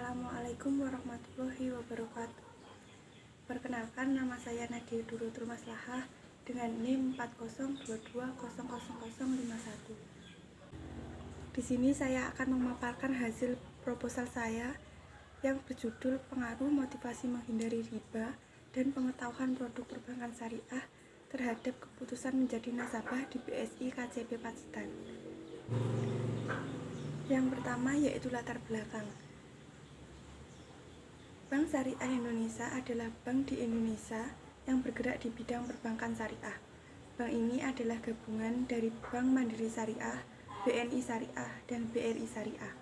Assalamualaikum warahmatullahi wabarakatuh. Perkenalkan, nama saya Nadia Durutul Maslahah dengan NIM 4022000051. Di sini saya akan memaparkan hasil proposal saya yang berjudul Pengaruh Motivasi Menghindari Riba dan Pengetahuan Produk Perbankan Syariah terhadap Keputusan Menjadi Nasabah di BSI KCP Pacitan. Yang pertama yaitu latar belakang. Bank Syariah Indonesia adalah bank di Indonesia yang bergerak di bidang perbankan syariah. Bank ini adalah gabungan dari Bank Mandiri Syariah, BNI Syariah, dan BRI Syariah.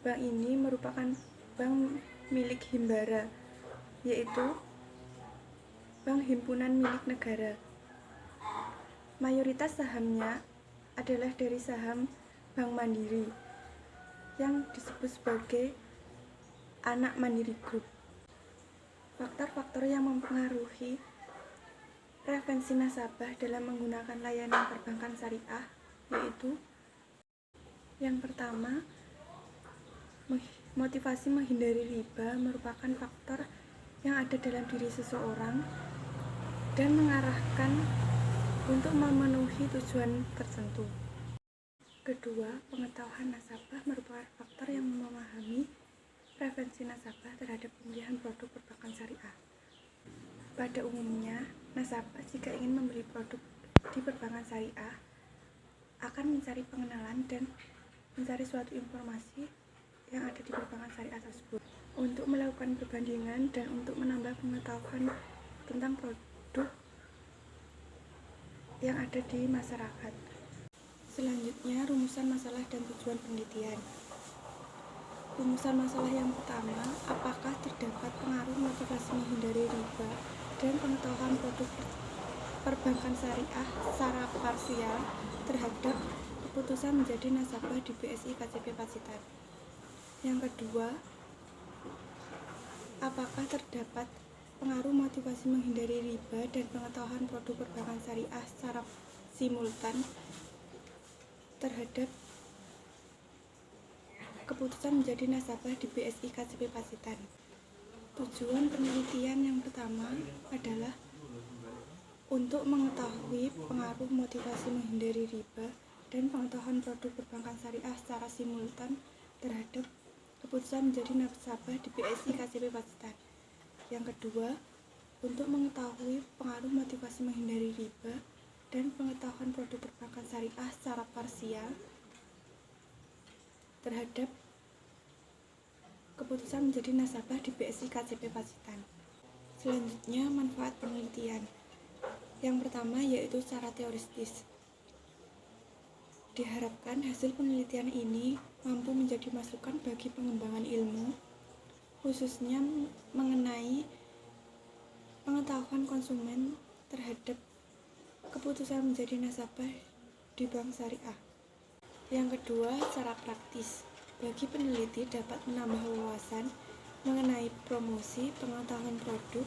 Bank ini merupakan bank milik Himbara, yaitu Bank Himpunan Milik Negara. Mayoritas sahamnya adalah dari saham Bank Mandiri yang disebut sebagai anak Mandiri Group. Faktor-faktor yang mempengaruhi preferensi nasabah dalam menggunakan layanan perbankan syariah yaitu yang pertama, motivasi menghindari riba merupakan faktor yang ada dalam diri seseorang dan mengarahkan untuk memenuhi tujuan tertentu. Kedua, pengetahuan nasabah merupakan faktor yang memahami preferensi nasabah terhadap pemilihan produk perbankan syariah. Pada umumnya, nasabah jika ingin membeli produk di perbankan syariah akan mencari pengenalan dan mencari suatu informasi yang ada di perbankan syariah tersebut untuk melakukan perbandingan dan untuk menambah pengetahuan tentang produk yang ada di masyarakat. Selanjutnya, rumusan masalah dan tujuan penelitian. Rumusan masalah yang pertama, apakah terdapat pengaruh motivasi menghindari riba dan pengetahuan produk perbankan syariah secara parsial terhadap keputusan menjadi nasabah di BSI KCP Pacitan. Yang kedua, apakah terdapat pengaruh motivasi menghindari riba dan pengetahuan produk perbankan syariah secara simultan terhadap keputusan menjadi nasabah di BSI KCP Pacitan. Tujuan penelitian yang pertama adalah untuk mengetahui pengaruh motivasi menghindari riba dan pengetahuan produk perbankan syariah secara simultan terhadap keputusan menjadi nasabah di BSI KCP Pacitan. Yang kedua, untuk mengetahui pengaruh motivasi menghindari riba dan pengetahuan produk perbankan syariah secara parsial terhadap keputusan menjadi nasabah di BSI KCP Pacitan. Selanjutnya, manfaat penelitian. Yang pertama yaitu secara teoritis. Diharapkan hasil penelitian ini mampu menjadi masukan bagi pengembangan ilmu, khususnya mengenai pengetahuan konsumen terhadap keputusan menjadi nasabah di bank syariah. Yang kedua, secara praktis. Bagi peneliti dapat menambah wawasan mengenai promosi, pengetahuan produk,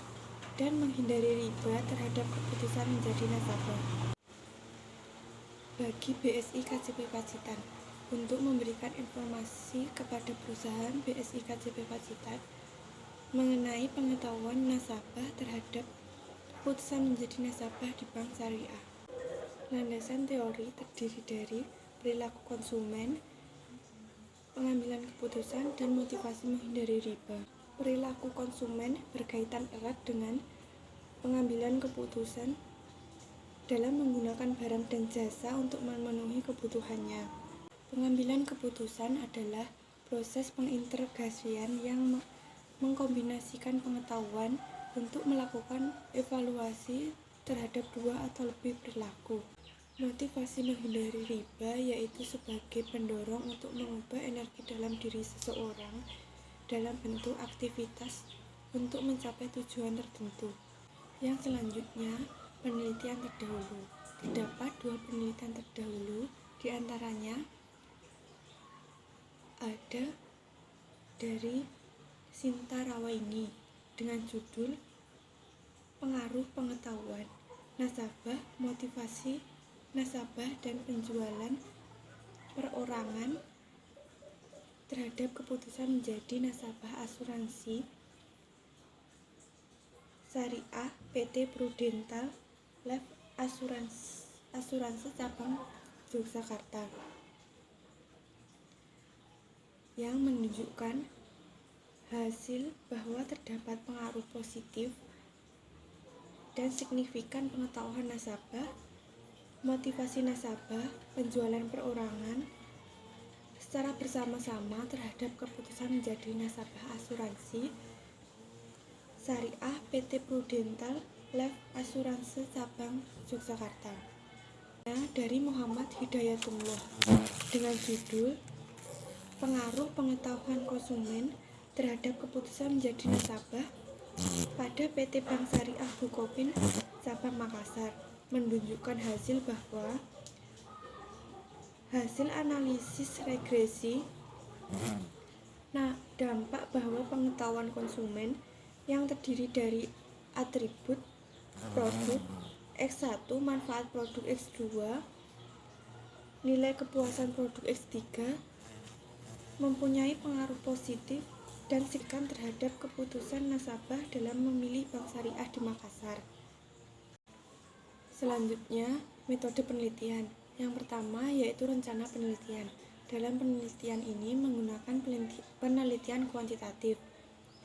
dan menghindari riba terhadap keputusan menjadi nasabah. Bagi BSI KCP Pacitan, untuk memberikan informasi kepada perusahaan BSI KCP Pacitan mengenai pengetahuan nasabah terhadap keputusan menjadi nasabah di bank syariah. Landasan teori terdiri dari perilaku konsumen, pengambilan keputusan, dan motivasi menghindari riba. Perilaku konsumen berkaitan erat dengan pengambilan keputusan dalam menggunakan barang dan jasa untuk memenuhi kebutuhannya. Pengambilan keputusan adalah proses pengintegrasian yang mengkombinasikan pengetahuan untuk melakukan evaluasi terhadap dua atau lebih perilaku. Motivasi menghindari riba yaitu sebagai pendorong untuk mengubah energi dalam diri seseorang dalam bentuk aktivitas untuk mencapai tujuan tertentu. Yang selanjutnya, penelitian terdahulu. Terdapat dua penelitian terdahulu, diantaranya ada dari Sinta Rawaini dengan judul Pengaruh Pengetahuan Nasabah, Motivasi Nasabah dan Penjualan Perorangan terhadap keputusan menjadi nasabah asuransi Syariah PT Prudential Life Asuransi Cabang Yogyakarta, yang menunjukkan hasil bahwa terdapat pengaruh positif dan signifikan pengetahuan nasabah, motivasi nasabah, penjualan perorangan secara bersama-sama terhadap keputusan menjadi nasabah asuransi Syariah PT Prudential Life Asuransi Cabang Yogyakarta, dari Muhammad Hidayatullah, dengan judul Pengaruh Pengetahuan Konsumen terhadap keputusan menjadi nasabah pada PT Bank Syariah Bukopin Cabang Makassar, menunjukkan hasil bahwa hasil analisis regresi dampak bahwa pengetahuan konsumen yang terdiri dari atribut produk X1, manfaat produk X2, nilai kepuasan produk X3 mempunyai pengaruh positif dan signifikan terhadap keputusan nasabah dalam memilih bank syariah di Makassar. Selanjutnya, metode penelitian. Yang pertama yaitu rencana penelitian. Dalam penelitian ini menggunakan penelitian kuantitatif,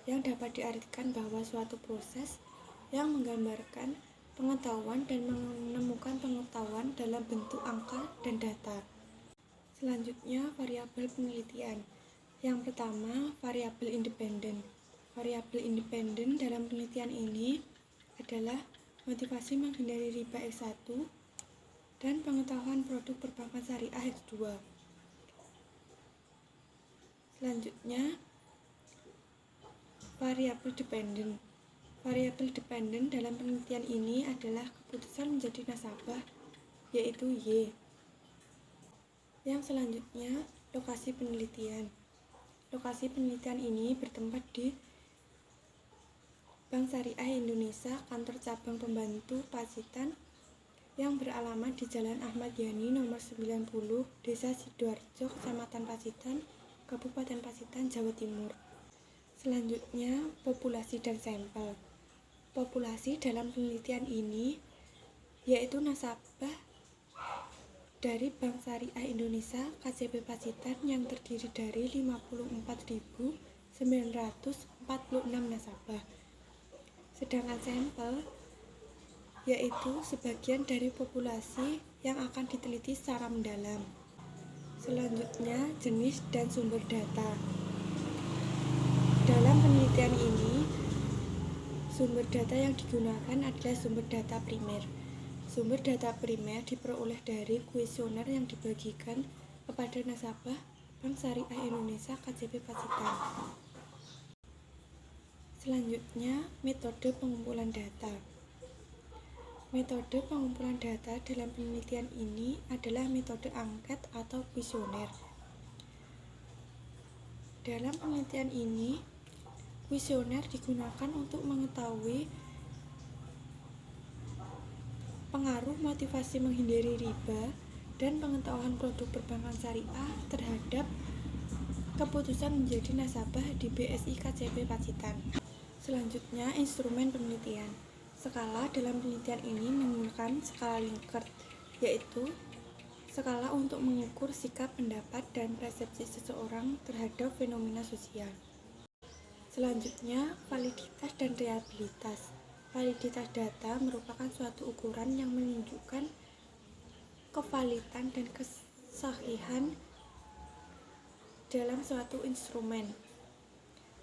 yang dapat diartikan bahwa suatu proses yang menggambarkan pengetahuan dan menemukan pengetahuan dalam bentuk angka dan data. Selanjutnya, variabel penelitian. Yang pertama, variabel independen. Variabel independen dalam penelitian ini adalah motivasi menghindari riba X1 dan pengetahuan produk perbankan syariah X2. Selanjutnya, variabel dependen. Variabel dependen dalam penelitian ini adalah keputusan menjadi nasabah, yaitu Y. Yang selanjutnya, lokasi penelitian. Lokasi penelitian ini bertempat di Bank Syariah Indonesia, kantor cabang pembantu Pacitan, yang beralamat di Jalan Ahmad Yani nomor 90, Desa Sidoarjo, Kecamatan Pacitan, Kabupaten Pacitan, Jawa Timur. Selanjutnya, populasi dan sampel. Populasi dalam penelitian ini yaitu nasabah dari Bank Syariah Indonesia KCP Pacitan yang terdiri dari 54.946 nasabah. Sedangkan sampel yaitu sebagian dari populasi yang akan diteliti secara mendalam. Selanjutnya, jenis dan sumber data. Dalam penelitian ini, sumber data yang digunakan adalah sumber data primer. Sumber data primer diperoleh dari kuesioner yang dibagikan kepada nasabah Bank Syariah Indonesia KCP Pacitan. Selanjutnya, metode pengumpulan data. Metode pengumpulan data dalam penelitian ini adalah metode angket atau kuesioner. Dalam penelitian ini, kuesioner digunakan untuk mengetahui pengaruh motivasi menghindari riba dan pengetahuan produk perbankan syariah terhadap keputusan menjadi nasabah di BSI KCP Pacitan. Selanjutnya, instrumen penelitian. Skala dalam penelitian ini menggunakan skala Likert, yaitu skala untuk mengukur sikap, pendapat, dan persepsi seseorang terhadap fenomena sosial. Selanjutnya, validitas dan reliabilitas. Validitas data merupakan suatu ukuran yang menunjukkan kevalidan dan kesahihan dalam suatu instrumen.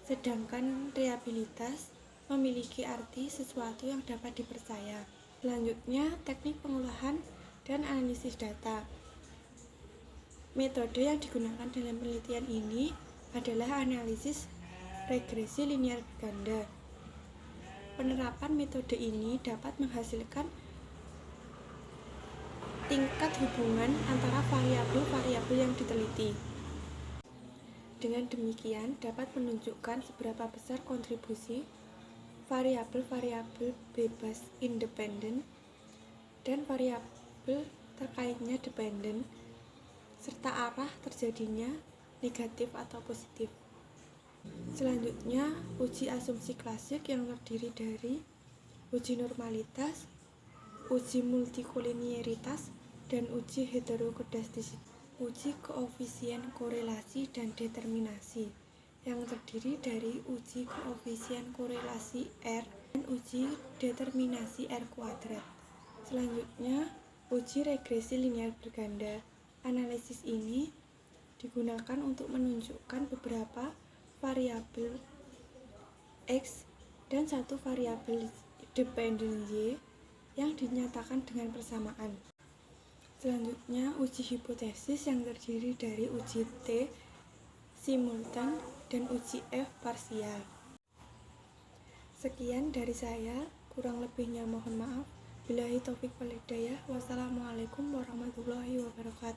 Sedangkan reliabilitas memiliki arti sesuatu yang dapat dipercaya. Selanjutnya, teknik pengolahan dan analisis data. Metode yang digunakan dalam penelitian ini adalah analisis regresi linear ganda. Penerapan metode ini dapat menghasilkan tingkat hubungan antara variabel-variabel yang diteliti. Dengan demikian, dapat menunjukkan seberapa besar kontribusi variabel-variabel bebas independen dan variabel terkaitnya dependen, serta arah terjadinya negatif atau positif. Selanjutnya, uji asumsi klasik yang terdiri dari uji normalitas, uji multikoliniaritas, dan uji heterokodastisitas. Uji koefisien korelasi dan determinasi yang terdiri dari uji koefisien korelasi R dan uji determinasi R kuadrat. Selanjutnya, uji regresi linear berganda. Analisis ini digunakan untuk menunjukkan beberapa variabel X dan satu variabel dependen Y yang dinyatakan dengan persamaan. Selanjutnya, uji hipotesis yang terdiri dari uji T simultan dan uji F parsial. Sekian dari saya, kurang lebihnya mohon maaf. Billahi taufik wal hidayah. Wassalamualaikum warahmatullahi wabarakatuh.